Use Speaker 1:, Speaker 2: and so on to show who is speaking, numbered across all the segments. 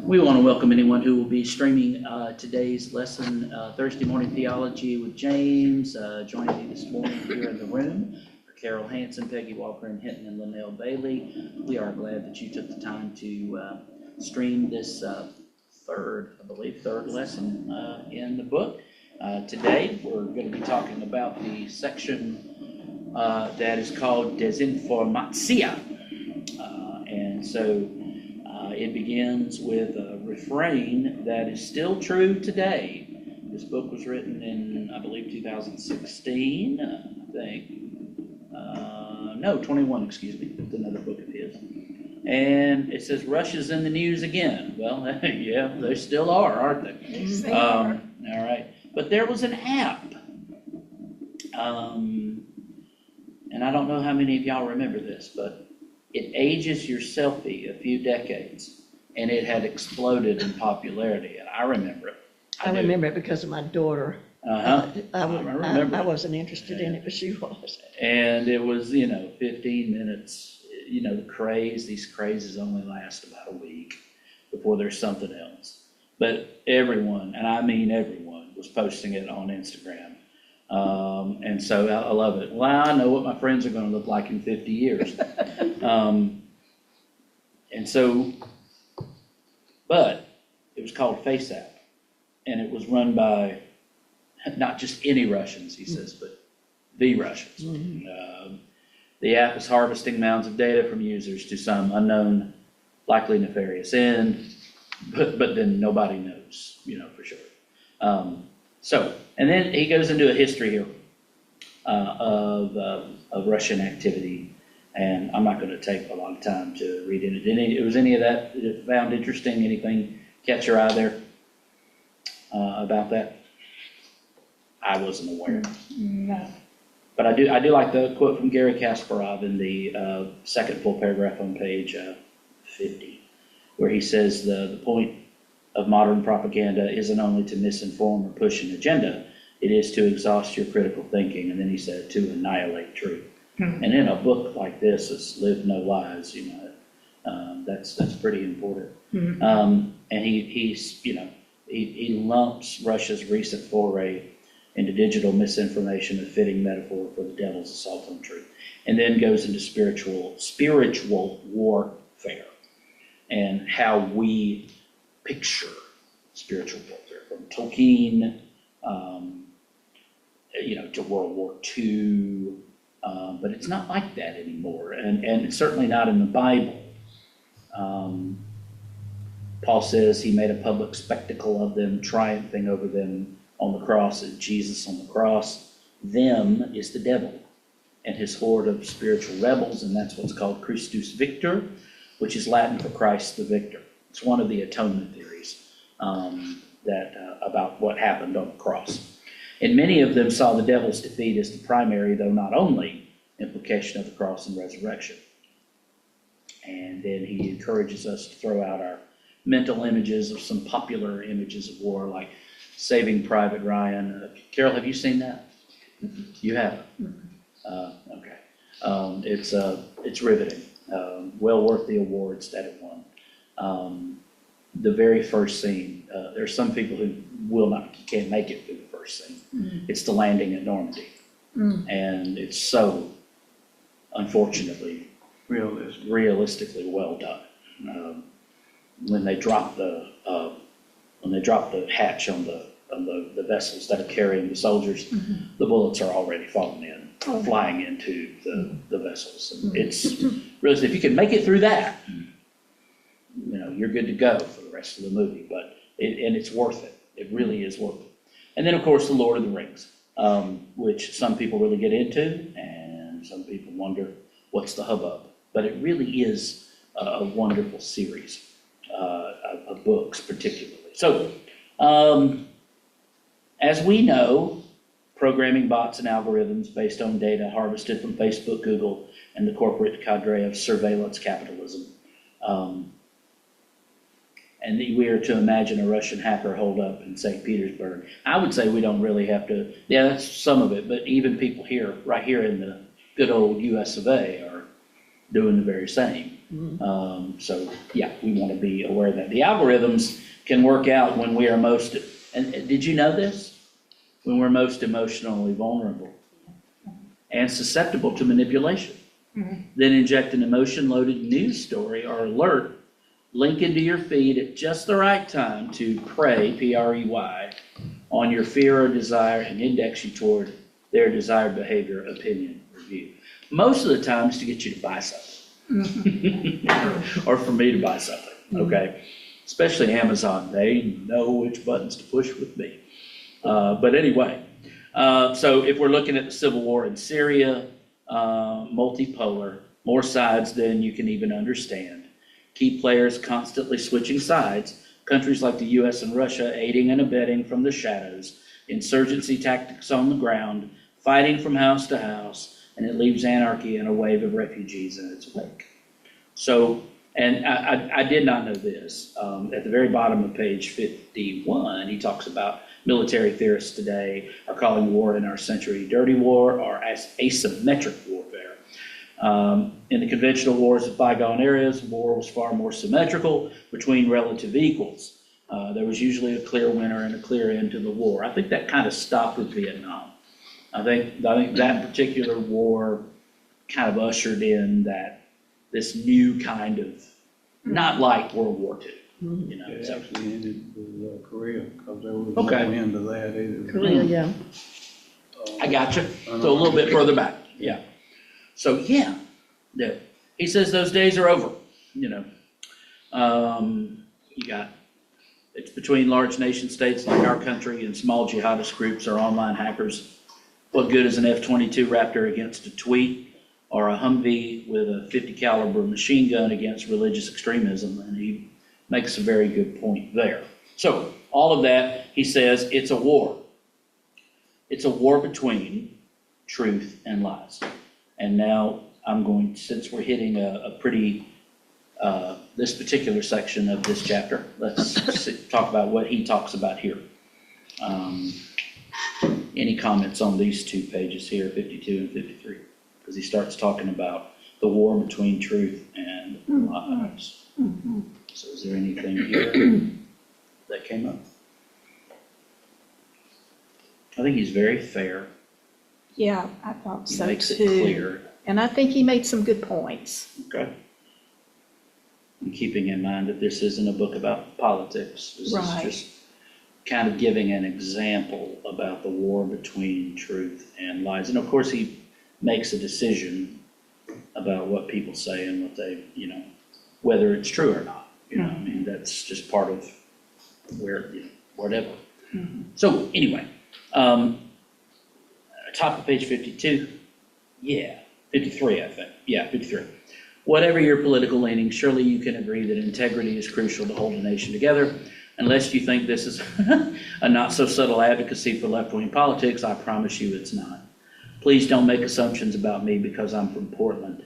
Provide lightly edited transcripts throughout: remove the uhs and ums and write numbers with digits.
Speaker 1: We want to welcome anyone who will be streaming today's lesson, Thursday Morning Theology with James. Joining me this morning here in the room are Carol Hansen, Peggy Walker, and Hinton and Linnell Bailey. We are glad that you took the time to stream this third lesson in the book. Today, we're going to be talking about the section that is called Desinformatia. And so it begins with a refrain that is still true today. This book was written in, I believe, 2016, I think. No, 21, excuse me. It's another book of his. And it says, Russia's in the news again. Well, yeah, they still are, aren't they?
Speaker 2: They are.
Speaker 1: All right. But there was an app. And I don't know how many of y'all remember this, but it ages your selfie a few decades, and it had exploded in popularity, and I remember it.
Speaker 2: I remember it because of my daughter.
Speaker 1: I remember.
Speaker 2: I wasn't interested in it, but she was.
Speaker 1: And it was, 15 minutes, these crazes only last about a week before there's something else. But everyone, and I mean everyone, was posting it on Instagram. And so I love it. Well, I know what my friends are going to look like in 50 years. And so, but it was called FaceApp, and it was run by not just any Russians, he says, but the Russians.
Speaker 2: Mm-hmm.
Speaker 1: The app is harvesting mounds of data from users to some unknown, likely nefarious end, but then nobody knows, for sure. And then he goes into a history here of Russian activity, and I'm not going to take a lot of time to read it. Was any of that you found interesting? Anything catch your eye there about that? I wasn't aware.
Speaker 2: No.
Speaker 1: But I do like the quote from Gary Kasparov in the second full paragraph on page 50, where he says the point of modern propaganda isn't only to misinform or push an agenda, it is to exhaust your critical thinking, and then he said to annihilate truth. Mm-hmm. And in a book like this, it's Live No Lies, that's pretty important. Mm-hmm. And he lumps Russia's recent foray into digital misinformation, a fitting metaphor for the devil's assault on truth, and then goes into spiritual warfare and how we picture spiritual warfare, from Tolkien, to World War II, but it's not like that anymore, and it's certainly not in the Bible. Paul says he made a public spectacle of them, triumphing over them on the cross, and Jesus on the cross. Them is the devil and his horde of spiritual rebels, and that's what's called Christus Victor, which is Latin for Christ the Victor. It's one of the atonement theories about what happened on the cross. And many of them saw the devil's defeat as the primary, though not only, implication of the cross and resurrection. And then he encourages us to throw out our mental images of some popular images of war, like Saving Private Ryan. Carol, have you seen that? You haven't? Okay. It's riveting. Well worth the awards that it won. The very first scene, there's some people who can't make it through the first scene. Mm-hmm. It's the landing at Normandy. Mm-hmm. And it's so, unfortunately, realistically well done. When they drop the hatch on the vessels that are carrying the soldiers, mm-hmm. the bullets are already falling in, flying into the vessels. And it's really, if you can make it through that, you're good to go for the rest of the movie. But it's worth it. It really is worth it. And then, of course, The Lord of the Rings, which some people really get into, and some people wonder what's the hubbub. But it really is a wonderful series of books, particularly. So, as we know, programming bots and algorithms based on data harvested from Facebook, Google, and the corporate cadre of surveillance capitalism. And we are to imagine a Russian hacker holed up in St. Petersburg. I would say we don't really have to, that's some of it, but even people right here in the good old US of A are doing the very same. So, yeah, we want to be aware of that. The algorithms can work out when we are most, and did you know this? When we're most emotionally vulnerable and susceptible to manipulation. Then inject an emotion-loaded news story or alert link into your feed at just the right time to prey, P-R-E-Y, on your fear or desire and index you toward their desired behavior, opinion, or view. Most of the time is to get you to buy something. Or for me to buy something, okay? Especially Amazon, they know which buttons to push with me. But anyway, so if we're looking at the civil war in Syria, multipolar, more sides than you can even understand. Key players constantly switching sides, countries like the US and Russia aiding and abetting from the shadows, insurgency tactics on the ground, fighting from house to house, and it leaves anarchy and a wave of refugees in its wake. So, and I did not know this. At the very bottom of page 51, he talks about military theorists today are calling war in our century dirty war or asymmetric warfare. In the conventional wars of bygone eras, war was far more symmetrical between relative equals. There was usually a clear winner and a clear end to the war. I think that kind of stopped with Vietnam. I think that particular war kind of ushered in this new kind of, not like World War II. You know,
Speaker 3: It
Speaker 1: so,
Speaker 3: actually ended with Korea, because there was
Speaker 1: Okay.
Speaker 3: no end to that either.
Speaker 2: Korea, yeah.
Speaker 1: I gotcha. So a little bit further back, yeah. So, yeah, he says those days are over, you know. It's between large nation states like our country and small jihadist groups or online hackers. What good is an F-22 Raptor against a tweet or a Humvee with a 50 caliber machine gun against religious extremism? And he makes a very good point there. So all of that, he says, it's a war. It's a war between truth and lies. And now I'm going, since we're hitting a pretty, this particular section of this chapter, let's talk about what he talks about here. Any comments on these two pages here, 52 and 53? Because he starts talking about the war between truth and lies. So is there anything here that came up? I think he's very fair.
Speaker 4: Yeah, I thought
Speaker 1: He
Speaker 4: so
Speaker 1: makes it
Speaker 4: too.
Speaker 1: clear.
Speaker 4: And I think he made some good points.
Speaker 1: Okay. And keeping in mind that this isn't a book about politics. This is
Speaker 4: Right.
Speaker 1: just kind of giving an example about the war between truth and lies. And of course, he makes a decision about what people say and what they, you know, whether it's true or not. You know, I mean, that's just part of where, you know, whatever. So anyway, top of page 52. Yeah, 53, I think. Yeah, 53. Whatever your political leaning, surely you can agree that integrity is crucial to hold a nation together. Unless you think this is a not so subtle advocacy for left-wing politics, I promise you it's not. Please don't make assumptions about me because I'm from Portland.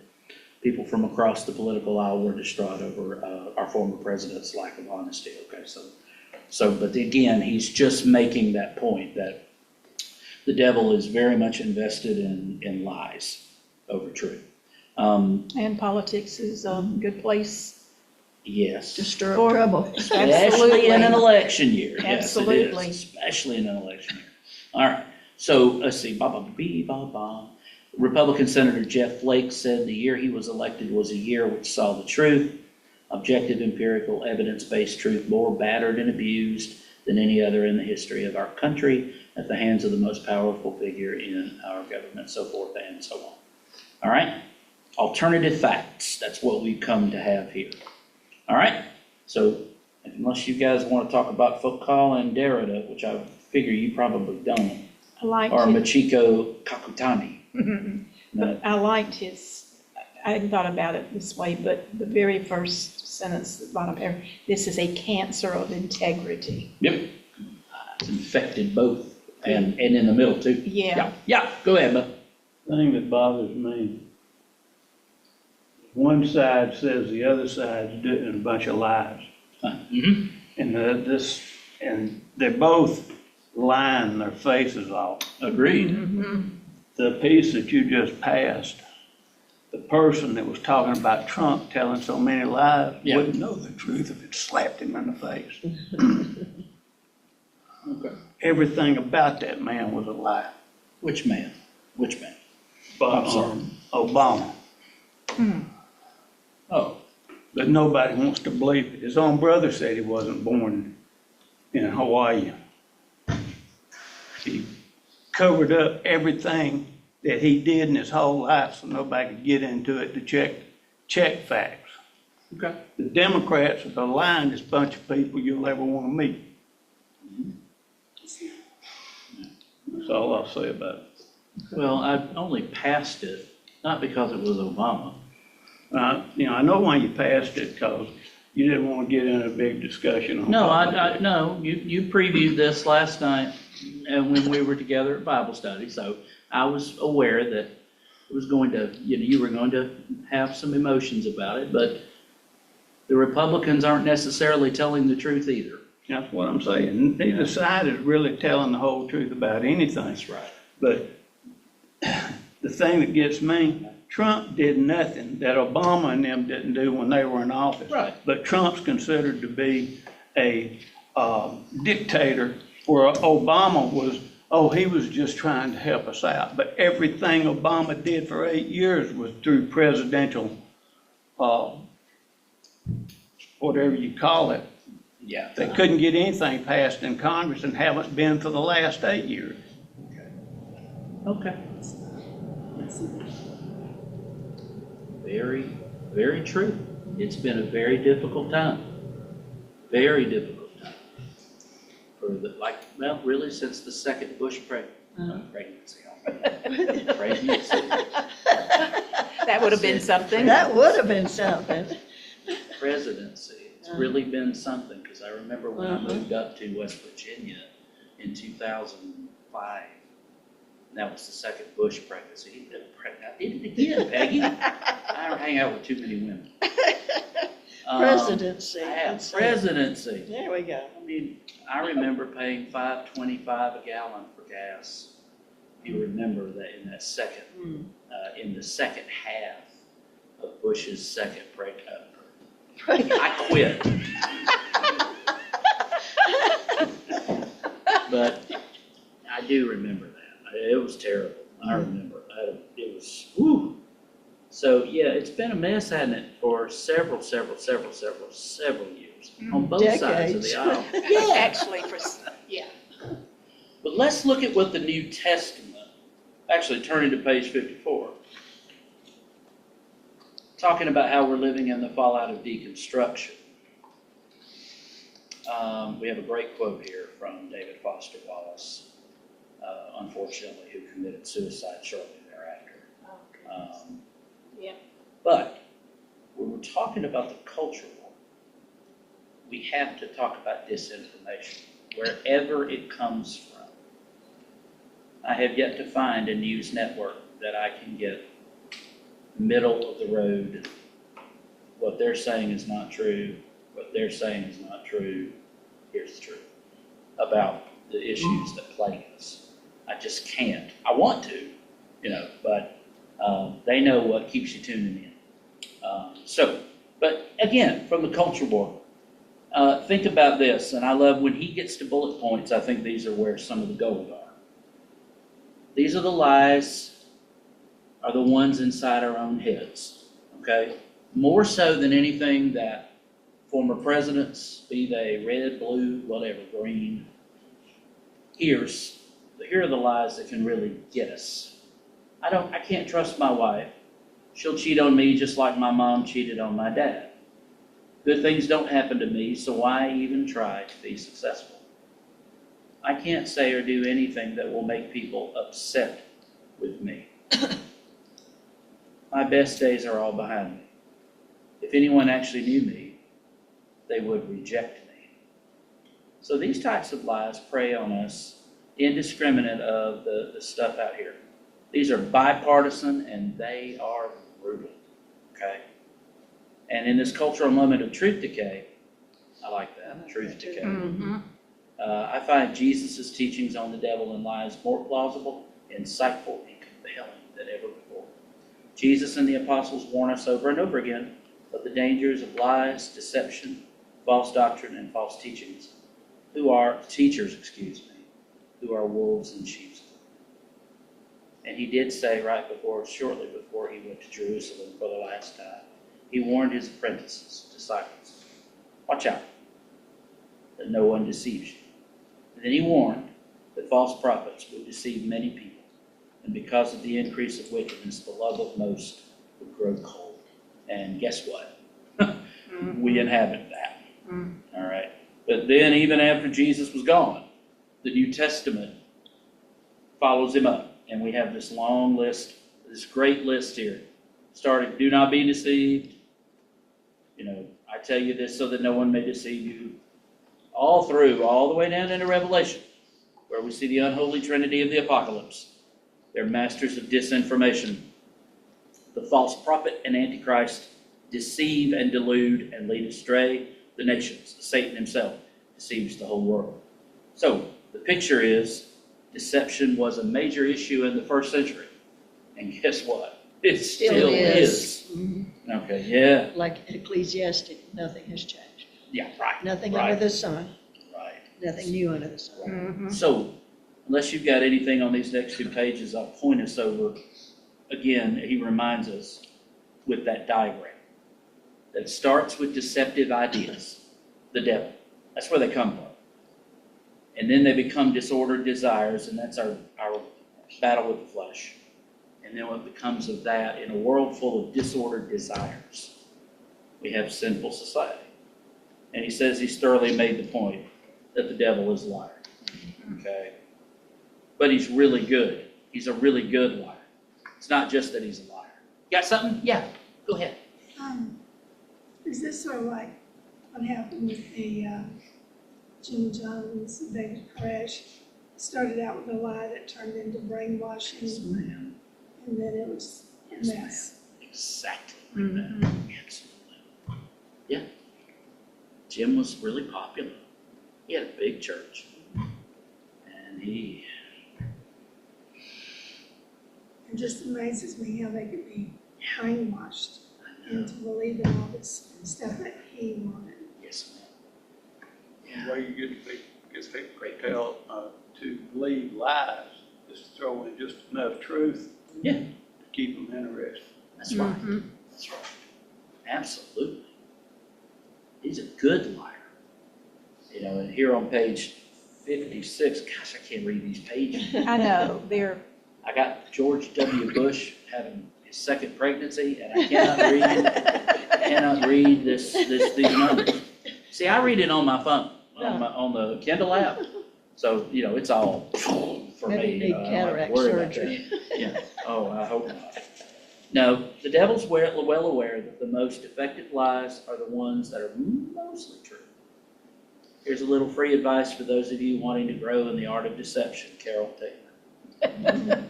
Speaker 1: People from across the political aisle were distraught over our former president's lack of honesty. Okay, but again, he's just making that point that the devil is very much invested in lies over truth.
Speaker 4: And politics is a good place.
Speaker 1: Yes.
Speaker 2: To stir
Speaker 4: Or-
Speaker 2: up trouble.
Speaker 1: Especially in an election year.
Speaker 4: Absolutely.
Speaker 1: Yes, it is, especially in an election year. All right, so let's see. Republican Senator Jeff Flake said the year he was elected was a year which saw the truth, objective, empirical, evidence-based truth more battered and abused than any other in the history of our country at the hands of the most powerful figure in our government, so forth and so on. All right, alternative facts. That's what we've come to have here. All right, so unless you guys want to talk about Foucault and Derrida, which I figure you probably don't,
Speaker 4: I liked
Speaker 1: or
Speaker 4: it.
Speaker 1: Michiko Kakutani. No,
Speaker 4: But I liked his, I hadn't thought about it this way, but the very first sentence, the bottom paragraph, this is a cancer of integrity.
Speaker 1: Yep, it's infected both, and in the middle too.
Speaker 4: Yeah.
Speaker 1: Yeah, go ahead, bud.
Speaker 3: The thing that bothers me, one side says the other side's doing a bunch of lies.
Speaker 1: Mm-hmm.
Speaker 3: And they're both lying their faces off.
Speaker 1: Agreed.
Speaker 4: Mm-hmm.
Speaker 3: The piece that you just passed the person that was talking about Trump telling so many lies
Speaker 1: Yeah.
Speaker 3: wouldn't know the truth if it slapped him in the face.
Speaker 1: Okay.
Speaker 3: Everything about that man was a lie.
Speaker 1: Which man? Which man?
Speaker 3: But
Speaker 1: I'm sorry.
Speaker 3: Obama.
Speaker 1: Oh,
Speaker 3: But nobody wants to believe it. His own brother said he wasn't born in Hawaii. He covered up everything that he did in his whole life so nobody could get into it to check facts.
Speaker 1: okay.
Speaker 3: The Democrats are the lyingest bunch of people you'll ever want to meet. That's all I'll say about it.
Speaker 1: Well, I only passed it, not because it was Obama.
Speaker 3: I know why you passed it, because you didn't want to get in a big discussion on
Speaker 1: No,
Speaker 3: politics.
Speaker 1: no, you previewed this last night and when we were together at Bible study, so I was aware that it was going to, you were going to have some emotions about it, but the Republicans aren't necessarily telling the truth either.
Speaker 3: That's what I'm saying. Neither side is really telling the whole truth about anything.
Speaker 1: That's right.
Speaker 3: But the thing that gets me, Trump did nothing that Obama and them didn't do when they were in office.
Speaker 1: Right.
Speaker 3: But Trump's considered to be a dictator, where Obama was, he was just trying to help us out. But everything Obama did for 8 years was through presidential, whatever you call it.
Speaker 1: Yeah.
Speaker 3: They couldn't get anything passed in Congress and haven't been for the last 8 years.
Speaker 1: Okay. Very, very true. It's been a very difficult time. Very difficult time. Really since the second Bush pregnancy. Pregnancy.
Speaker 4: That would have been something.
Speaker 2: That would have been something.
Speaker 1: Presidency. It's really been something, because I remember when I moved up to West Virginia in 2005. That was the second Bush pregnancy. He did I did it again, Peggy. I don't hang out with too many women.
Speaker 2: Presidency.
Speaker 1: I have
Speaker 2: That's it.
Speaker 1: presidency.
Speaker 2: There we go.
Speaker 1: I mean, I remember paying $5.25 a gallon for gas. You remember that in that second, in the second half of Bush's second I quit. But I do remember that. It was terrible. I remember. It was, whew. So, yeah, it's been a mess, hasn't it, for several years on both sides of the aisle.
Speaker 4: Yeah. Actually, yeah.
Speaker 1: But let's look at what the New Testament, actually turning to page 54, talking about how we're living in the fallout of deconstruction. We have a great quote here from David Foster Wallace, unfortunately, who committed suicide shortly thereafter.
Speaker 4: Yeah.
Speaker 1: But when we're talking about the culture war, we have to talk about disinformation, wherever it comes from. I have yet to find a news network that I can get middle of the road. What they're saying is not true. What they're saying is not true. Here's the truth about the issues that plague us. I just can't. I want to, but they know what keeps you tuning in. But again, from the culture war, think about this, and I love when he gets to bullet points, I think these are where some of the gold are. These are the lies, are the ones inside our own heads, okay? More so than anything that former presidents, be they red, blue, whatever, green, here are the lies that can really get us. I can't trust my wife. She'll cheat on me just like my mom cheated on my dad. Good things don't happen to me, so why even try to be successful? I can't say or do anything that will make people upset with me. My best days are all behind me. If anyone actually knew me, they would reject me. So these types of lies prey on us indiscriminate of the stuff out here. These are bipartisan and they are brutal, okay? And in this cultural moment of truth decay, I like that, truth decay.
Speaker 4: Mm-hmm.
Speaker 1: I find Jesus' teachings on the devil and lies more plausible, insightful, and compelling than ever before. Jesus and the apostles warn us over and over again of the dangers of lies, deception, false doctrine, and false teachings, who are wolves in sheep's clothing. And he did say shortly before he went to Jerusalem for the last time, he warned his apprentices, disciples, watch out that no one deceives you. And then he warned that false prophets would deceive many people, and because of the increase of wickedness, the love of most would grow cold. And guess what? We inhabit that. All right. But then even after Jesus was gone, the New Testament follows him up. And we have this long list, this great list here. Starting, do not be deceived. I tell you this so that no one may deceive you. All the way down into Revelation, where we see the unholy trinity of the apocalypse. They're masters of disinformation. The false prophet and antichrist deceive and delude and lead astray the nations. Satan himself deceives the whole world. So the picture is deception was a major issue in the first century. And guess what? It still is. Okay, yeah.
Speaker 2: Like Ecclesiastes, nothing has changed.
Speaker 1: Yeah, right.
Speaker 2: Nothing
Speaker 1: right,
Speaker 2: under the sun,
Speaker 1: Right.
Speaker 2: nothing new under the sun.
Speaker 4: Mm-hmm.
Speaker 1: So, unless you've got anything on these next 2 pages, I'll point us over. Again, he reminds us with that diagram that starts with deceptive ideas, the devil. That's where they come from. And then they become disordered desires, and that's our battle with the flesh. And then what becomes of that, in a world full of disordered desires, we have sinful society. And he says he's thoroughly made the point that the devil is a liar. Okay? But he's really good. He's a really good liar. It's not just that he's a liar. You got something? Yeah, go ahead.
Speaker 5: Is this sort of like what happened with the Jim Jones, David Koresh? Started out with a lie that turned into brainwashing,
Speaker 1: Ma'am.
Speaker 5: and then it was a
Speaker 1: Yes,
Speaker 5: mess.
Speaker 1: Exactly like that. Absolutely. Yeah. Jim was really popular. He had a big church. And he...
Speaker 5: It just amazes me how they could be brainwashed
Speaker 1: I know.
Speaker 5: into believing all this stuff that he wanted.
Speaker 1: Yes, ma'am.
Speaker 3: The way you get people to believe lies is throw in just enough truth.
Speaker 1: Yeah.
Speaker 3: To keep them interested.
Speaker 1: That's right. That's right. Absolutely. He's a good liar. And here on page 56, gosh, I can't read these pages.
Speaker 4: I know,
Speaker 1: I got George W. Bush having his second pregnancy, and I cannot read these numbers. See, I read it on my phone, on the Kindle app. So, it's all for
Speaker 2: Maybe
Speaker 1: me.
Speaker 2: need
Speaker 1: I don't have to
Speaker 2: cataract
Speaker 1: worry about
Speaker 2: surgery.
Speaker 1: that. Yeah. Oh, I hope not. No, the devil's well aware that the most effective lies are the ones that are mostly true. Here's a little free advice for those of you wanting to grow in the art of deception, Carol Taylor.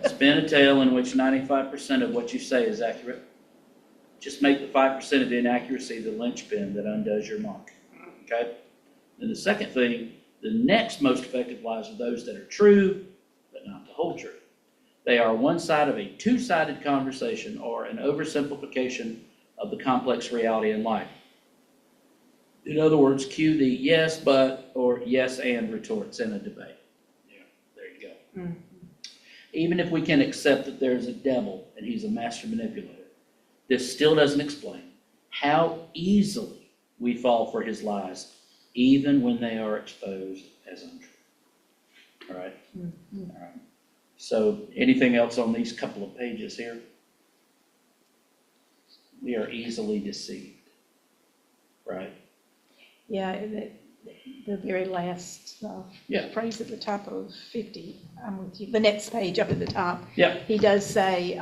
Speaker 1: Spin a tale in which 95% of what you say is accurate. Just make the 5% of inaccuracy the linchpin that undoes your mark. Okay? And the second thing, the next most effective lies are those that are true, but not the whole truth. They are one side of a two-sided conversation or an oversimplification of the complex reality in life. In other words, cue the yes, but, or yes, and retorts in a debate. Yeah, there you go. Even if we can accept that there's a devil and he's a master manipulator, this still doesn't explain how easily we fall for his lies, even when they are exposed as untrue. All right? All right. So anything else on these couple of pages here? We are easily deceived, right?
Speaker 4: Yeah, the very last
Speaker 1: Yeah.
Speaker 4: phrase at the top of 50, I'm with you, the next page up at the top.
Speaker 1: Yeah.
Speaker 4: He does say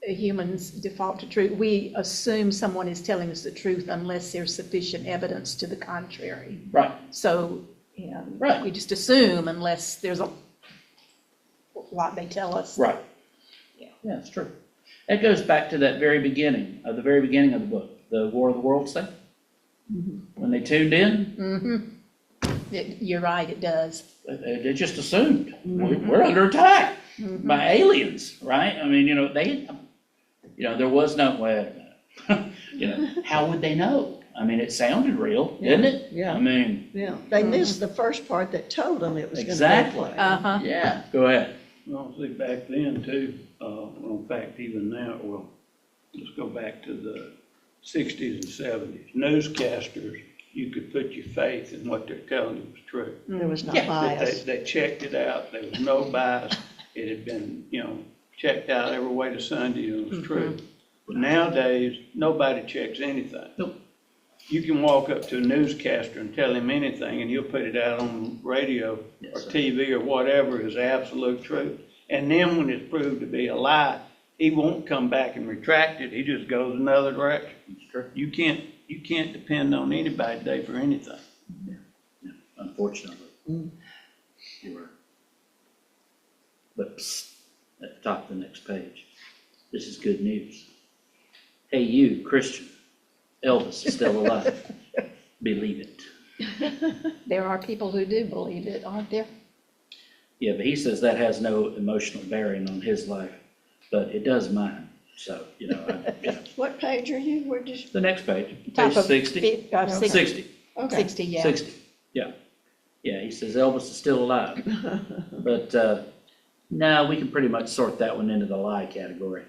Speaker 4: humans default to truth. We assume someone is telling us the truth unless there's sufficient evidence to the contrary.
Speaker 1: Right.
Speaker 4: So,
Speaker 1: Right.
Speaker 4: we just assume unless there's a lot they tell us.
Speaker 1: Right.
Speaker 4: Yeah.
Speaker 1: Yeah, it's true. It goes back to that very beginning of the book, the War of the Worlds thing. When they tuned in,
Speaker 4: You're right, it does.
Speaker 1: they just assumed we're under attack by aliens, right? I mean, You know, there was no, wait a minute. You know, how would they know? I mean, it sounded real, didn't it?
Speaker 2: Yeah.
Speaker 1: I mean,
Speaker 2: Yeah, they missed the first part that told them it was gonna be
Speaker 1: exactly.
Speaker 2: planned.
Speaker 4: Uh-huh.
Speaker 1: Yeah, go ahead.
Speaker 3: Well, see, back then too, well, in fact, even now, well, let's go back to the sixties and seventies. Newscasters, you could put your faith in what they're telling you was true.
Speaker 2: There was no
Speaker 1: Yeah,
Speaker 3: That
Speaker 2: bias.
Speaker 3: They checked it out, there was no bias, it had been, you know, checked out every way to Sunday, and it was true. But nowadays, nobody checks anything.
Speaker 1: Nope.
Speaker 3: You can walk up to a newscaster and tell him anything, and he'll put it out on radio or
Speaker 1: Yes, sir.
Speaker 3: TV or whatever is absolute truth. And then when it's proved to be a lie, he won't come back and retract it, he just goes another direction.
Speaker 1: It's true.
Speaker 3: You can't depend on anybody today for anything.
Speaker 1: Yeah, unfortunately.
Speaker 2: Mm.
Speaker 1: You were. But psst, at the top of the next page, this is good news. Hey, you, Christian, Elvis is still alive. Believe it.
Speaker 4: There are people who do believe it, aren't there?
Speaker 1: Yeah, but he says that has no emotional bearing on his life, but it does mine. So, you know,
Speaker 2: What page are you? Where did you?
Speaker 1: the next page,
Speaker 4: Top
Speaker 1: page
Speaker 4: of
Speaker 1: 60.
Speaker 4: 60,
Speaker 1: 60,
Speaker 2: Okay.
Speaker 4: 60, yeah.
Speaker 1: 60, yeah. Yeah, he says Elvis is still alive. But, no, we can pretty much sort that one into the lie category.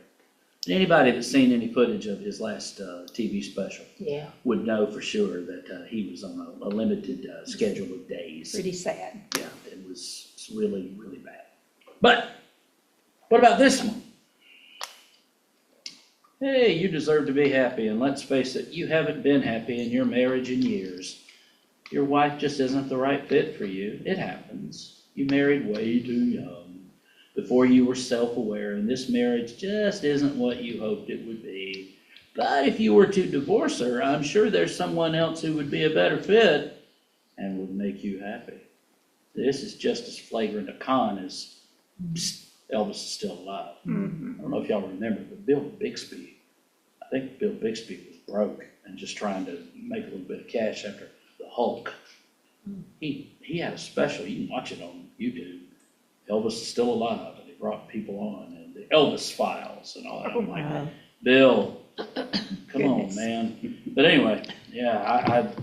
Speaker 1: And anybody that's seen any footage of his last TV special
Speaker 4: Yeah,
Speaker 1: would know for sure that he was on a limited schedule of days.
Speaker 4: pretty sad.
Speaker 1: Yeah, it was really, really bad. But what about this one? Hey, you deserve to be happy, and let's face it, you haven't been happy in your marriage in years. Your wife just isn't the right fit for you. It happens. You married way too young, before you were self-aware, and this marriage just isn't what you hoped it would be. But if you were to divorce her, I'm sure there's someone else who would be a better fit and would make you happy. This is just as flagrant a con as psst, Elvis is still alive. I don't know if y'all remember, but Bill Bixby, I think Bill Bixby was broke and just trying to make a little bit of cash after the Hulk. He had a special, you can watch it on YouTube. Elvis is still alive, and they brought people on, and the Elvis Files and all that. I'm like,
Speaker 2: Wow.
Speaker 1: Bill, come on,
Speaker 4: Goodness.
Speaker 1: man. But anyway, yeah,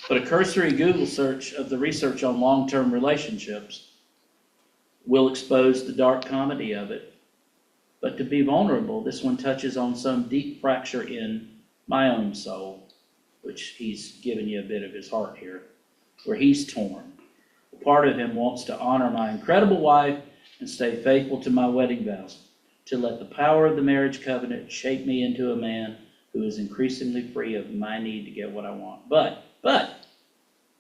Speaker 1: but a cursory Google search of the research on long-term relationships will expose the dark comedy of it. But to be vulnerable, this one touches on some deep fracture in my own soul, which he's given you a bit of his heart here, where he's torn. A part of him wants to honor my incredible wife and stay faithful to my wedding vows, to let the power of the marriage covenant shape me into a man who is increasingly free of my need to get what I want. But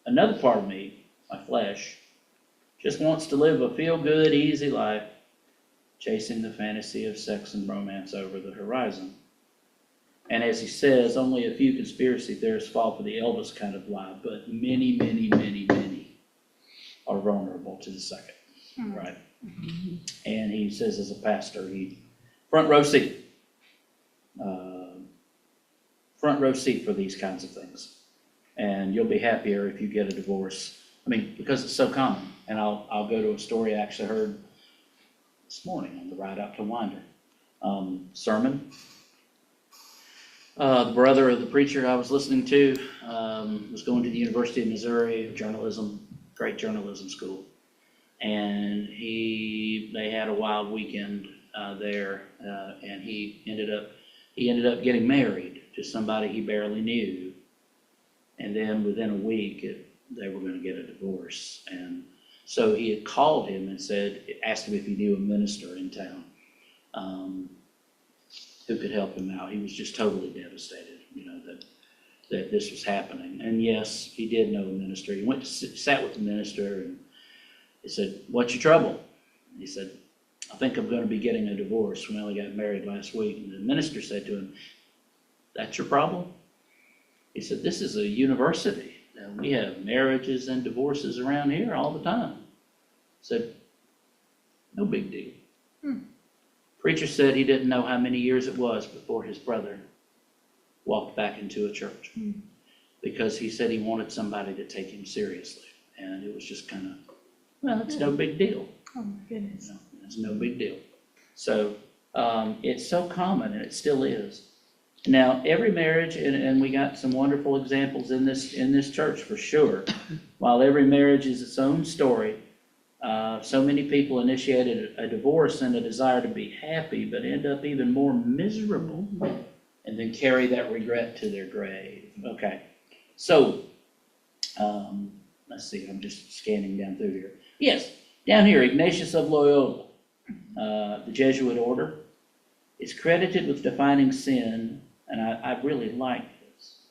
Speaker 1: another part of me, my flesh, just wants to live a feel-good, easy life, chasing the fantasy of sex and romance over the horizon. And as he says, only a few conspiracy theorists fall for the Elvis kind of lie, but many, many, many, many are vulnerable to the second, right? And he says as a pastor, front row seat for these kinds of things. And you'll be happier if you get a divorce. I mean, because it's so common. And I'll go to a story I actually heard this morning on the ride out to Winder sermon. The brother of the preacher I was listening to was going to the University of Missouri, great journalism school. And they had a wild weekend there, and he ended up getting married to somebody he barely knew. And then within a week, they were going to get a divorce. And so he had called him and asked him if he knew a minister in town who could help him out. He was just totally devastated, that this was happening. And yes, he did know a minister. He went to sat with the minister, and he said, "What's your trouble?" He said, "I think I'm going to be getting a divorce. We only got married last week." And the minister said to him, "That's your problem?" He said, "This is a university. We have marriages and divorces around here all the time." He said, "No big deal." Preacher said he didn't know how many years it was before his brother walked back into a church, because he said he wanted somebody to take him seriously. And it was just kind of, well, it's no big deal.
Speaker 4: Oh, my goodness.
Speaker 1: It's no big deal. So It's so common, and it still is. Now, every marriage, and we got some wonderful examples in this church for sure. While every marriage is its own story, so many people initiated a divorce and a desire to be happy, but end up even more miserable, and then carry that regret to their grave. Okay, so let's see, I'm just scanning down through here. Yes, down here, Ignatius of Loyola, the Jesuit order, is credited with defining sin, and I really like this,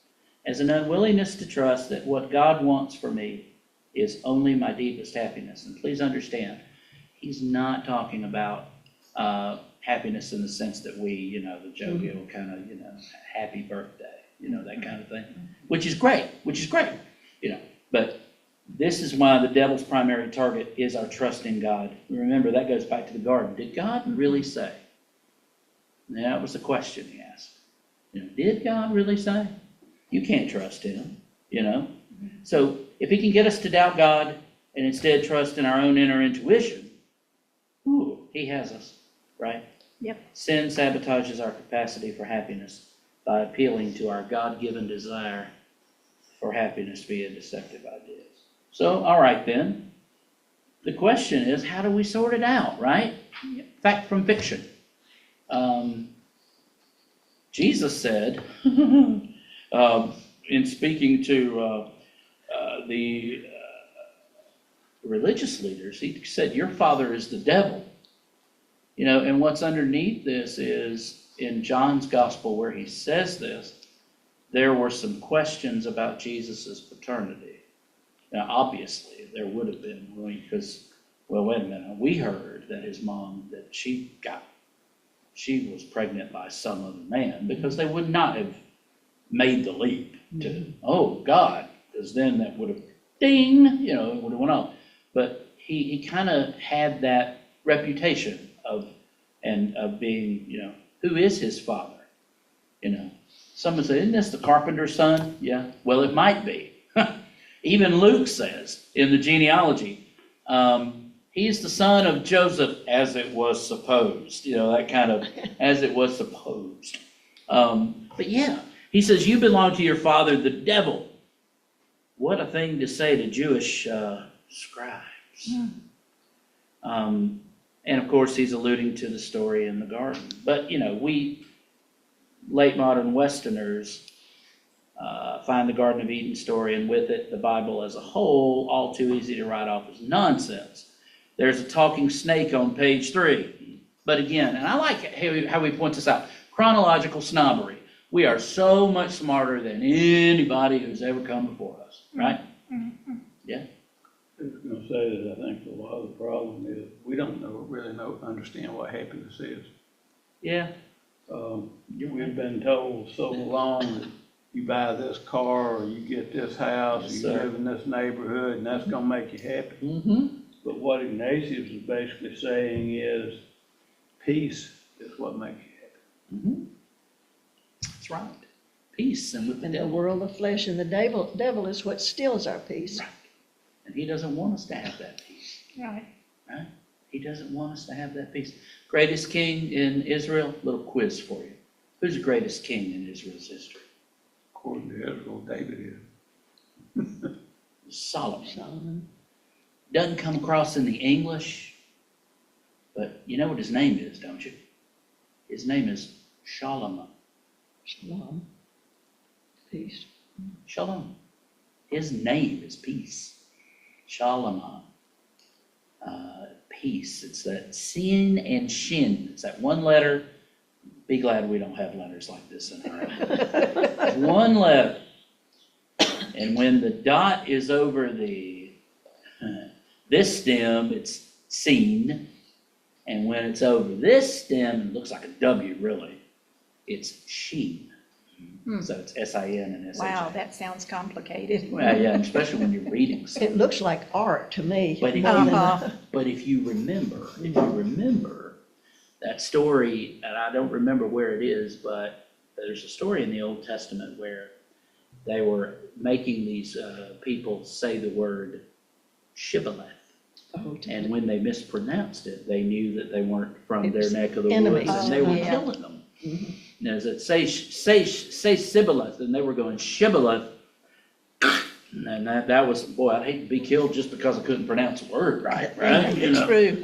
Speaker 1: as an unwillingness to trust that what God wants for me is only my deepest happiness. And please understand, he's not talking about happiness in the sense that we, the jovial kind of, happy birthday, that kind of thing, which is great, but this is why the devil's primary target is our trust in God. Remember, that goes back to the garden. Did God really say? That was the question he asked. Did God really say? You can't trust him, So if he can get us to doubt God and instead trust in our own inner intuition, he has us, right?
Speaker 4: Yep.
Speaker 1: Sin sabotages our capacity for happiness by appealing to our God-given desire for happiness via deceptive ideas. So, all right then. The question is, how do we sort it out, right? Fact from fiction. Jesus said, in speaking to the religious leaders, he said, your father is the devil. And what's underneath this is, in John's gospel where he says this, there were some questions about Jesus's paternity. Now, obviously, there would have been, because, wait a minute, we heard that his mom, that she was pregnant by some other man, because they would not have made the leap to, oh, God, because then that would have, ding, it would have went on. But he kind of had that reputation of being, who is his father? Someone said, isn't this the carpenter's son? Yeah, well, it might be. Even Luke says in the genealogy, he's the son of Joseph as it was supposed, that kind of, as it was supposed. But yeah, he says, you belong to your father, the devil. What a thing to say to Jewish scribes. And of course, he's alluding to the story in the garden. But, we late modern Westerners find the Garden of Eden story, and with it, the Bible as a whole, all too easy to write off as nonsense. There's a talking snake on page 3. But again, and I like how he points this out, chronological snobbery. We are so much smarter than anybody who's ever come before us, right? Yeah.
Speaker 3: I was going to say that I think a lot of the problem is we don't understand what happiness is.
Speaker 1: Yeah.
Speaker 3: We've been told so long that you buy this car or you get this house,
Speaker 1: Yes,
Speaker 3: you
Speaker 1: sir.
Speaker 3: live in this neighborhood, and that's going to make you happy.
Speaker 1: Mm-hmm.
Speaker 3: But what Ignatius is basically saying is peace is what makes you happy.
Speaker 1: Mm-hmm. That's right. Peace and with the
Speaker 2: In the
Speaker 1: devil.
Speaker 2: world of flesh, and the devil is what steals our peace.
Speaker 1: Right. And he doesn't want us to have that peace.
Speaker 4: Right.
Speaker 1: Right? He doesn't want us to have that peace. Greatest king in Israel? Little quiz for you. Who's the greatest king in Israel's history?
Speaker 3: According to Israel, David is.
Speaker 1: Solomon.
Speaker 2: Solomon.
Speaker 1: Doesn't come across in the English, but you know what his name is, don't you? His name is Shalom.
Speaker 2: Shalom. Peace.
Speaker 1: Shalom. His name is peace. Shalom. Peace. It's that sin and shin. It's that one letter. Be glad we don't have letters like this in our It's one letter. And when the dot is over this stem, it's seen. And when it's over this stem, it looks like a W really, it's sheen. So it's S-I-N and S-H-A.
Speaker 4: Wow, that sounds complicated.
Speaker 1: Well, yeah, especially when you're reading stuff.
Speaker 2: It looks like art to me.
Speaker 1: But if,
Speaker 2: more than-
Speaker 1: but if you remember that story, and I don't remember where it is, but there's a story in the Old Testament where they were making these people say the word shibboleth.
Speaker 2: Oh,
Speaker 1: And when they mispronounced it, they knew that they weren't from
Speaker 2: It
Speaker 1: their
Speaker 2: was
Speaker 1: neck of the
Speaker 2: enemies.
Speaker 1: woods, and they were
Speaker 2: Yeah.
Speaker 1: killing them.
Speaker 2: Mhm.
Speaker 1: Now, as it say Sibboleth, and they were going Shibboleth. And that was, boy, I'd hate to be killed just because I couldn't pronounce a word right, right? You know,
Speaker 2: True.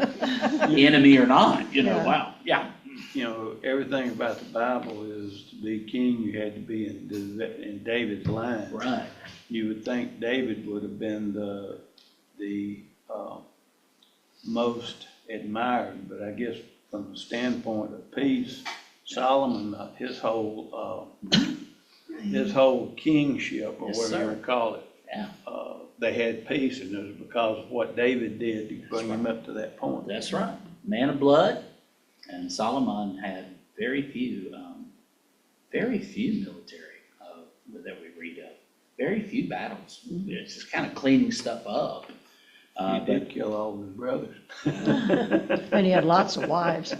Speaker 1: enemy or not, you know,
Speaker 2: Yeah.
Speaker 1: wow, yeah.
Speaker 3: You know, everything about the Bible is to be king, you had to be in David's line.
Speaker 1: Right.
Speaker 3: You would think David would have been the most admired, but I guess from the standpoint of peace, Solomon, his whole kingship, or
Speaker 1: Yes,
Speaker 3: whatever you
Speaker 1: sir.
Speaker 3: want to call it,
Speaker 1: Yeah.
Speaker 3: they had peace, and it was because of what David did to bring him
Speaker 1: right.
Speaker 3: up to that point.
Speaker 1: That's right. Man of blood, and Solomon had very few military that we read of. Very few battles. It's just kind of cleaning stuff up.
Speaker 3: He
Speaker 1: But
Speaker 3: did kill all his brothers.
Speaker 2: And he had lots of wives.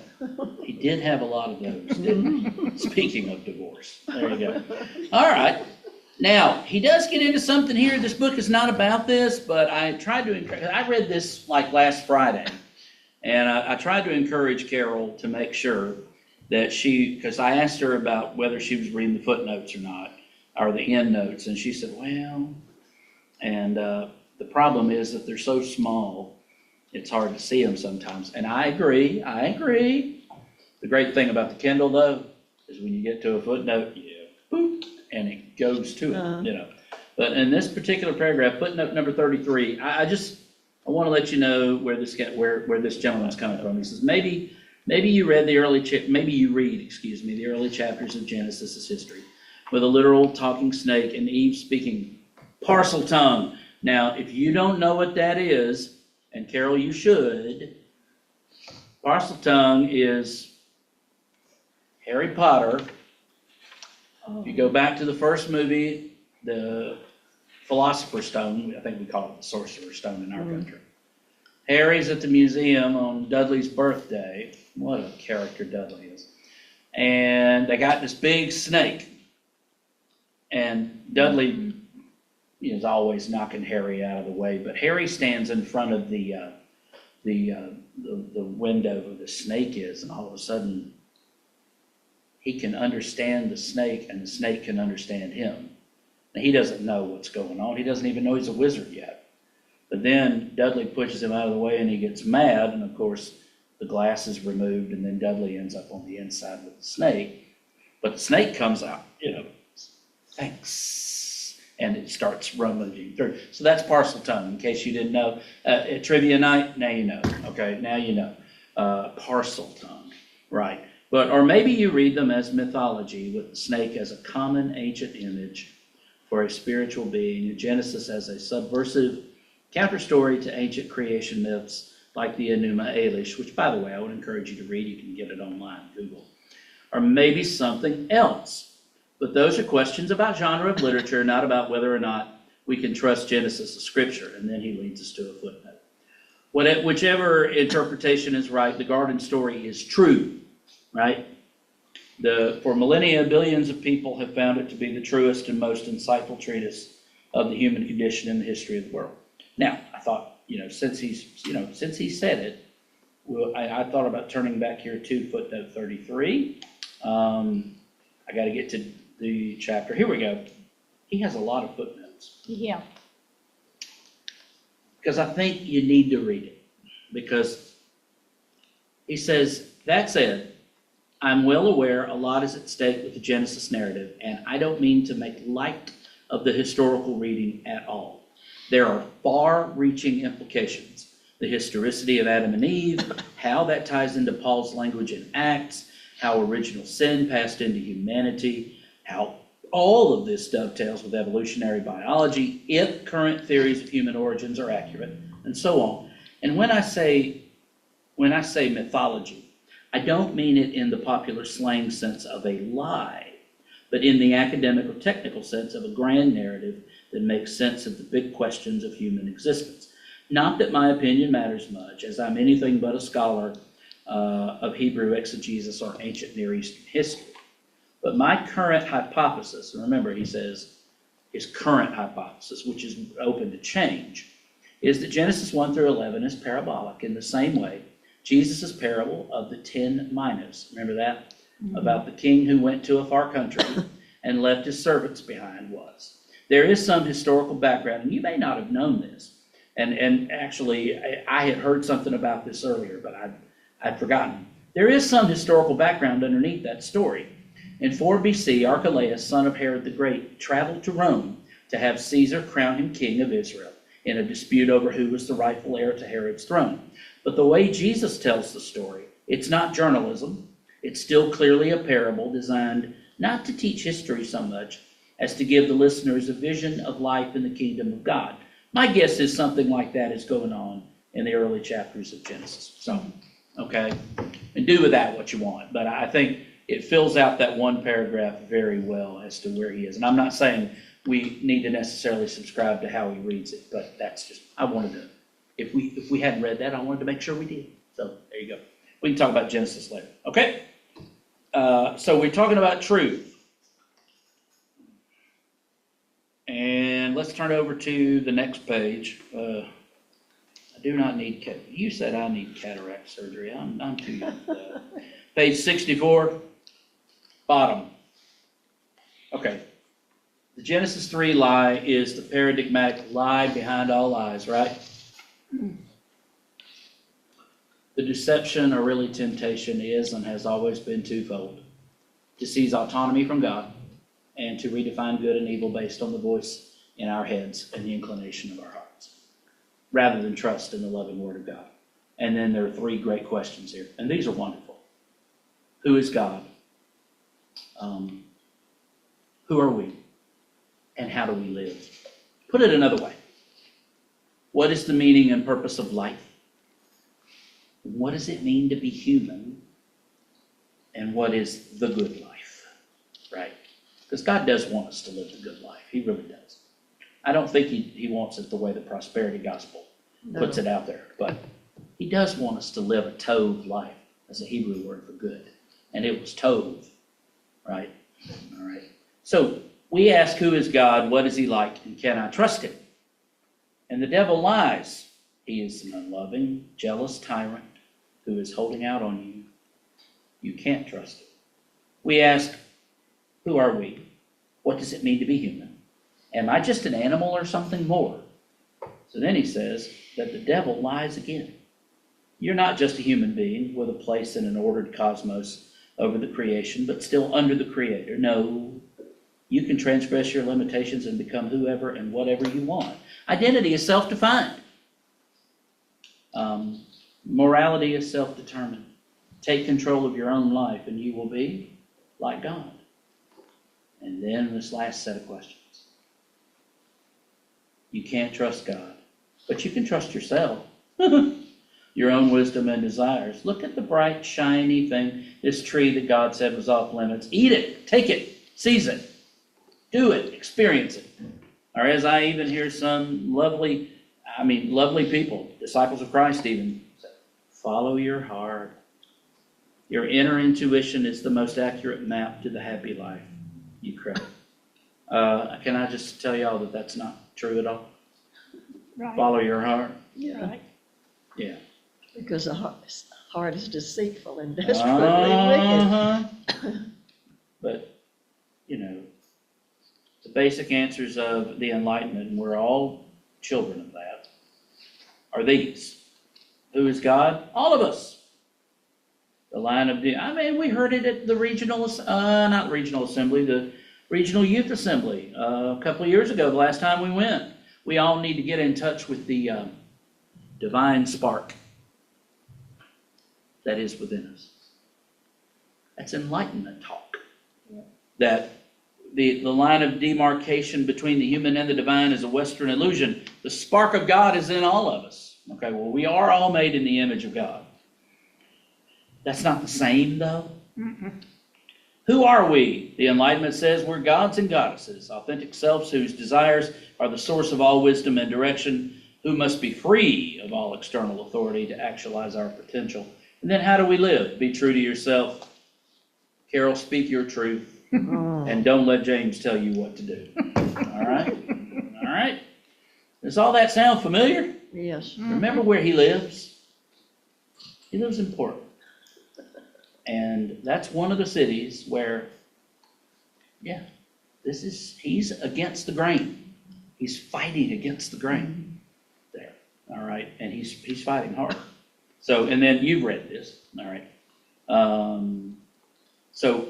Speaker 1: he did have a lot of those, didn't he? Speaking of divorce, there you go. All right. Now, he does get into something here. This book is not about this, but I tried to encourage, I read this like last Friday, and I tried to encourage Carol to make sure that because I asked her about whether she was reading the footnotes or not, or the end notes, and she said, well, and the problem is that they're so small, it's hard to see them sometimes. And I agree. The great thing about the Kindle, though, is when you get to a footnote, boop, and it goes to it, you know. But in this particular paragraph, footnote number 33, I want to let you know where this gentleman's coming from. He says, maybe you read the early chapters of Genesis' history, with a literal talking snake and Eve speaking parcel tongue. Now, if you don't know what that is, and Carol, you should, parcel tongue is Harry Potter. If you go back to the first movie, the Philosopher's Stone, I think we call it the Sorcerer's Stone in our country. Harry's at the museum on Dudley's birthday. What a character Dudley is. And they got this big snake. And Dudley is always knocking Harry out of the way, but Harry stands in front of the window where the snake is, and all of a sudden he can understand the snake, and the snake can understand him. Now, he doesn't know what's going on. He doesn't even know he's a wizard yet. But then Dudley pushes him out of the way, and he gets mad, and of course the glass is removed, and then Dudley ends up on the inside with the snake. But the snake comes out, thanks. And it starts rummaging through. So that's parcel tongue, in case you didn't know. At trivia night, now you know. Okay, now you know. Parcel tongue, right. Or maybe you read them as mythology, with the snake as a common ancient image for a spiritual being, and Genesis as a subversive counter-story to ancient creation myths like the Enuma Elish, which, by the way, I would encourage you to read. You can get it online, Google. Or maybe something else. But those are questions about genre of literature, not about whether or not we can trust Genesis as scripture. And then he leads us to a footnote. Whichever interpretation is right, the garden story is true, right? For millennia, billions of people have found it to be the truest and most insightful treatise of the human condition in the history of the world. Now, I thought, since he said it, I thought about turning back here to footnote 33. I got to get to the chapter. Here we go. He has a lot of footnotes.
Speaker 4: Yeah.
Speaker 1: Because I think you need to read it. Because he says, that said, I'm well aware a lot is at stake with the Genesis narrative, and I don't mean to make light of the historical reading at all. There are far-reaching implications. The historicity of Adam and Eve, how that ties into Paul's language in Acts, how original sin passed into humanity, how all of this dovetails with evolutionary biology, if current theories of human origins are accurate, and so on. And when I say mythology, I don't mean it in the popular slang sense of a lie, but in the academic or technical sense of a grand narrative that makes sense of the big questions of human existence. Not that my opinion matters much, as I'm anything but a scholar of Hebrew exegesis or ancient Near Eastern history. But my current hypothesis, and remember he says his current hypothesis, which is open to change, is that Genesis 1 through 11 is parabolic in the same way Jesus' parable of the 10 minas, remember that? About the king who went to a far country and left his servants behind was. There is some historical background, and you may not have known this. And actually, I had heard something about this earlier, but I'd forgotten. There is some historical background underneath that story. In 4 BC, Archelaus, son of Herod the Great, traveled to Rome to have Caesar crown him king of Israel in a dispute over who was the rightful heir to Herod's throne. But the way Jesus tells the story, it's not journalism. It's still clearly a parable designed not to teach history so much as to give the listeners a vision of life in the kingdom of God. My guess is something like that is going on in the early chapters of Genesis. So, okay, and do with that what you want. But I think it fills out that one paragraph very well as to where he is. And I'm not saying we need to necessarily subscribe to how he reads it, but that's just, I wanted to, if we hadn't read that, I wanted to make sure we did. So there you go. We can talk about Genesis later. Okay? So we're talking about truth. And let's turn over to the next page. I do not need, you said I need cataract surgery. I'm too young for that. Page 64, bottom. Okay. The Genesis 3 lie is the paradigmatic lie behind all lies, right? The deception, or really temptation, is and has always been twofold: to seize autonomy from God and to redefine good and evil based on the voice in our heads and the inclination of our hearts, rather than trust in the loving Word of God. And then there are 3 great questions here, and these are wonderful. Who is God? Who are we? And how do we live? Put it another way. What is the meaning and purpose of life? What does it mean to be human? And what is the good life? Right? Because God does want us to live the good life. He really does. I don't think he wants it the way the prosperity gospel puts it out there. But he does want us to live a tov life. That's a Hebrew word for good. And it was tov. Right? All right. So we ask, who is God? What is he like? And can I trust him? And the devil lies. He is an unloving, jealous tyrant who is holding out on you. You can't trust him. We ask, who are we? What does it mean to be human? Am I just an animal or something more? So then he says that the devil lies again. You're not just a human being with a place in an ordered cosmos over the creation, but still under the Creator. No, you can transgress your limitations and become whoever and whatever you want. Identity is self-defined. Morality is self-determined. Take control of your own life and you will be like God. And then this last set of questions. You can't trust God, but you can trust yourself. Your own wisdom and desires. Look at the bright, shiny thing, this tree that God said was off limits. Eat it, take it, seize it, do it, experience it. Or as I even hear some lovely people, disciples of Christ even, say, follow your heart. Your inner intuition is the most accurate map to the happy life you crave. Can I just tell y'all that that's not true at all?
Speaker 4: Right.
Speaker 1: Follow your heart.
Speaker 2: Yeah,
Speaker 4: Right.
Speaker 1: Yeah.
Speaker 2: because the heart is deceitful and desperately wicked.
Speaker 1: But, the basic answers of the Enlightenment, and we're all children of that, are these. Who is God? All of us. The line of, we heard it at the the Regional Youth Assembly a couple of years ago, the last time we went. We all need to get in touch with the divine spark that is within us. That's Enlightenment talk.
Speaker 4: Yeah.
Speaker 1: That the line of demarcation between the human and the divine is a Western illusion. The spark of God is in all of us. Okay, well, we are all made in the image of God. That's not the same, though.
Speaker 4: Mm-mm.
Speaker 1: Who are we? The Enlightenment says we're gods and goddesses, authentic selves whose desires are the source of all wisdom and direction, who must be free of all external authority to actualize our potential. And then how do we live? Be true to yourself. Carol, speak your truth. And don't let James tell you what to do. All right? All right? Does all that sound familiar?
Speaker 2: Yes.
Speaker 1: Remember where he lives? He lives in Portland. And that's one of the cities where, yeah, he's against the grain. He's fighting against the grain there, all right? And he's fighting hard. So, and then you've read this, all right? So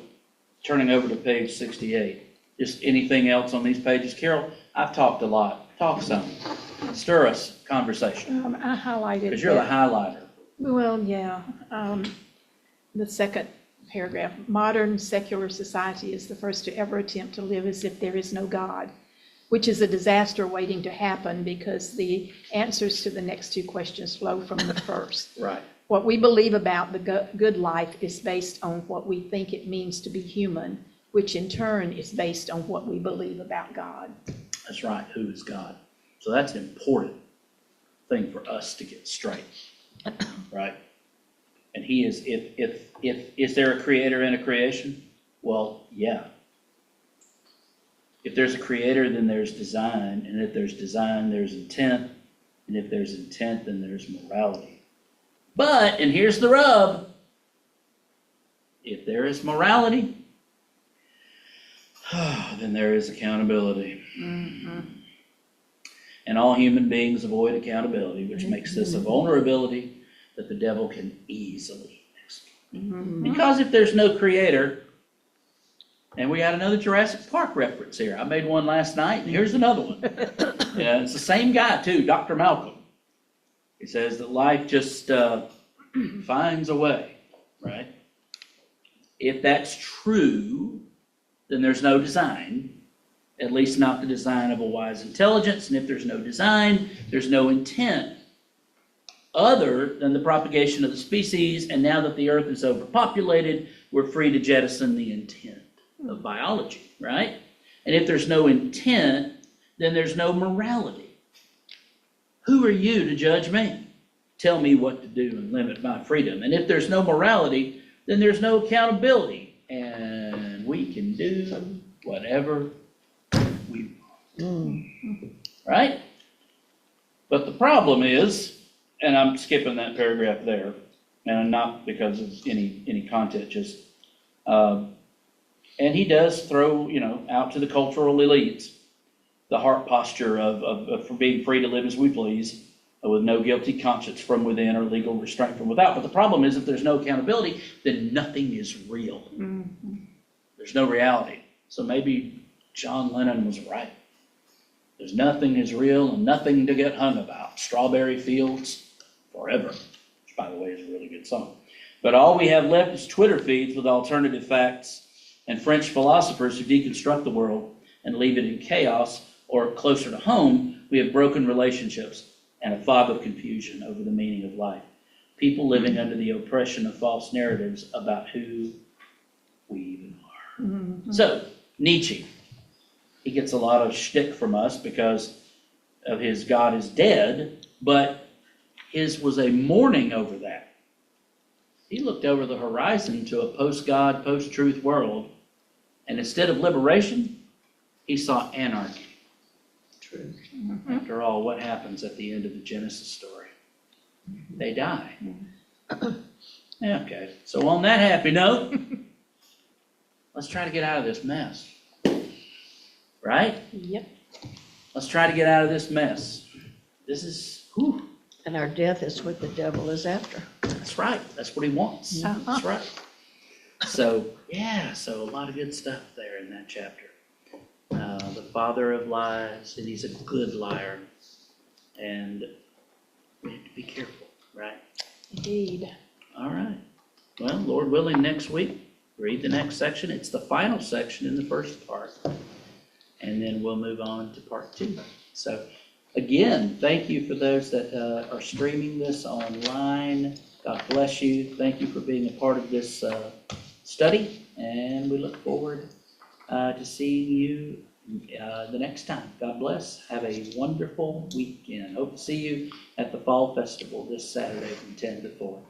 Speaker 1: turning over to page 68, just anything else on these pages? Carol, I've talked a lot. Talk some. Stir us conversation,
Speaker 4: I highlighted
Speaker 1: because you're the
Speaker 4: that.
Speaker 1: highlighter.
Speaker 4: Well, yeah, the second paragraph, modern secular society is the first to ever attempt to live as if there is no God, which is a disaster waiting to happen because the answers to the next two questions flow from the first.
Speaker 1: Right.
Speaker 4: What we believe about the good life is based on what we think it means to be human, which in turn is based on what we believe about God.
Speaker 1: That's right. Who is God? So that's an important thing for us to get straight, right? And he is, is there a creator and a creation? Well, yeah. If there's a creator, then there's design. And if there's design, there's intent. And if there's intent, then there's morality. But, and here's the rub, if there is morality, then there is accountability. And all human beings avoid accountability, which makes this a vulnerability that the devil can easily exploit. Because if there's no creator, and we got another Jurassic Park reference here. I made one last night, and here's another one. Yeah, it's the same guy too, Dr. Malcolm. He says that life just finds a way, right? If that's true, then there's no design, at least not the design of a wise intelligence. And if there's no design, there's no intent other than the propagation of the species. And now that the earth is overpopulated, we're free to jettison the intent of biology, right? And if there's no intent, then there's no morality. Who are you to judge me? Tell me what to do and limit my freedom. And if there's no morality, then there's no accountability. And we can do whatever we want. Right? But the problem is, and I'm skipping that paragraph there, and not because of any content, just, and he does throw, out to the cultural elites, the heart posture of for being free to live as we please, with no guilty conscience from within or legal restraint from without. But the problem is, if there's no accountability, then nothing is real. There's no reality. So maybe John Lennon was right. There's nothing is real and nothing to get hung about. Strawberry Fields Forever, which, by the way, is a really good song. But all we have left is Twitter feeds with alternative facts and French philosophers who deconstruct the world and leave it in chaos, or closer to home, we have broken relationships and a fog of confusion over the meaning of life. People living under the oppression of false narratives about who we even are. So, Nietzsche, he gets a lot of shtick from us because of his God is dead, but his was a mourning over that. He looked over the horizon to a post-God, post-truth world, and instead of liberation, he saw anarchy.
Speaker 2: True.
Speaker 1: After all, what happens at the end of the Genesis story? They die. Okay, so on that happy note, let's try to get out of this mess. Right?
Speaker 4: Yep.
Speaker 1: Let's try to get out of this mess. This is, whew,
Speaker 2: And our death is what the devil is after.
Speaker 1: that's right. That's what he wants. That's right. So, yeah, so a lot of good stuff there in that chapter. The father of lies, and he's a good liar. And we have to be careful, right?
Speaker 4: Indeed.
Speaker 1: All right. Well, Lord willing, next week, read the next section. It's the final section in the first part. And then we'll move on to part 2. So, again, thank you for those that are streaming this online. God bless you. Thank you for being a part of this study. And we look forward to seeing you the next time. God bless. Have a wonderful weekend. Hope to see you at the Fall Festival this Saturday from 10 to 4.